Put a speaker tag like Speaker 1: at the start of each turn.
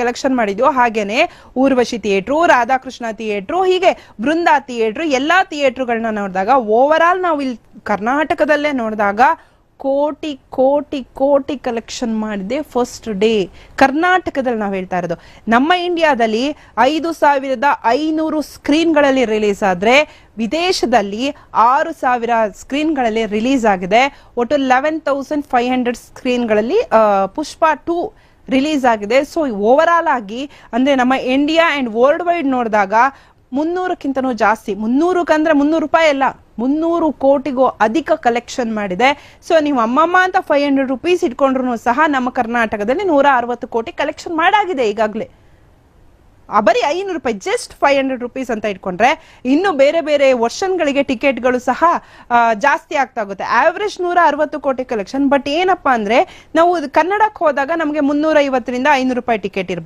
Speaker 1: Collection ಮಾಡಿದ್ಯೋ ಹಾಗೇನೆ Urvashi theatre, Radhakrishna theatre, ಹೀಗೆ Brinda theatre, ಎಲ್ಲಾ ಥಿಯೇಟ್ರುಗಳನ್ನ ನೋಡಿದಾಗ ಓವರ್ ಆಲ್ ನಾವು ಇಲ್ಲಿ ಕರ್ನಾಟಕದಲ್ಲೇ ನೋಡಿದಾಗ ಕೋಟಿ ಕೋಟಿ ಕೋಟಿ ಕಲೆಕ್ಷನ್ ಮಾಡಿದೆ ಫಸ್ಟ್ ಡೇ. ಕರ್ನಾಟಕದಲ್ಲಿ ನಾವು ಹೇಳ್ತಾ ಇರೋದು. ನಮ್ಮ ಇಂಡಿಯಾದಲ್ಲಿ 5,500 ಸ್ಕ್ರೀನ್ಗಳಲ್ಲಿ ರಿಲೀಸ್ ಆದ್ರೆ ವಿದೇಶದಲ್ಲಿ 6,000 ಸ್ಕ್ರೀನ್ಗಳಲ್ಲಿ ರಿಲೀಸ್ ಆಗಿದೆ. ಒಟ್ಟು 11,500 ಸ್ಕ್ರೀನ್ಗಳಲ್ಲಿ ಪುಷ್ಪ 2 ರಿಲೀಸ್ ಆಗಿದೆ. ಸೊ ಓವರ್ ಆಲ್ ಆಗಿ ಅಂದ್ರೆ ನಮ್ಮ ಇಂಡಿಯಾ ಅಂಡ್ ವರ್ಲ್ಡ್ ವೈಡ್ ನೋಡಿದಾಗ 300ಕ್ಕಿಂತನೂ ಜಾಸ್ತಿ, 300 300 ರೂಪಾಯಿ ಅಲ್ಲ, 300 ಕೋಟಿಗೂ ಅಧಿಕ ಕಲೆಕ್ಷನ್ ಮಾಡಿದೆ. ಸೊ ನೀವು ಅಮ್ಮಮ್ಮ ಅಂತ 500 ರೂಪೀಸ್ ಇಟ್ಕೊಂಡ್ರು ಸಹ ನಮ್ಮ ಕರ್ನಾಟಕದಲ್ಲಿ 160 ಕೋಟಿ ಕಲೆಕ್ಷನ್ ಮಾಡಾಗಿದೆ ಈಗಾಗಲೇ. ಬರೀ 500 ರೂಪಾಯಿ, ಜಸ್ಟ್ 500 ರೂಪೀಸ್ ಅಂತ ಇಟ್ಕೊಂಡ್ರೆ ಇನ್ನು ಬೇರೆ ಬೇರೆ ವರ್ಷನ್ಗಳಿಗೆ ಟಿಕೆಟ್ಗಳು ಸಹ ಜಾಸ್ತಿ ಆಗ್ತಾ ಹೋಗುತ್ತೆ. ಆವರೇಜ್ 160 ಕೋಟಿ ಕಲೆಕ್ಷನ್. ಬಟ್ ಏನಪ್ಪಾ ಅಂದ್ರೆ ನಾವು ಕನ್ನಡಕ್ಕೆ ಹೋದಾಗ ನಮಗೆ 350ರಿಂದ 500 ರೂಪಾಯಿ ಟಿಕೆಟ್ ಇರ್ಬೋದು.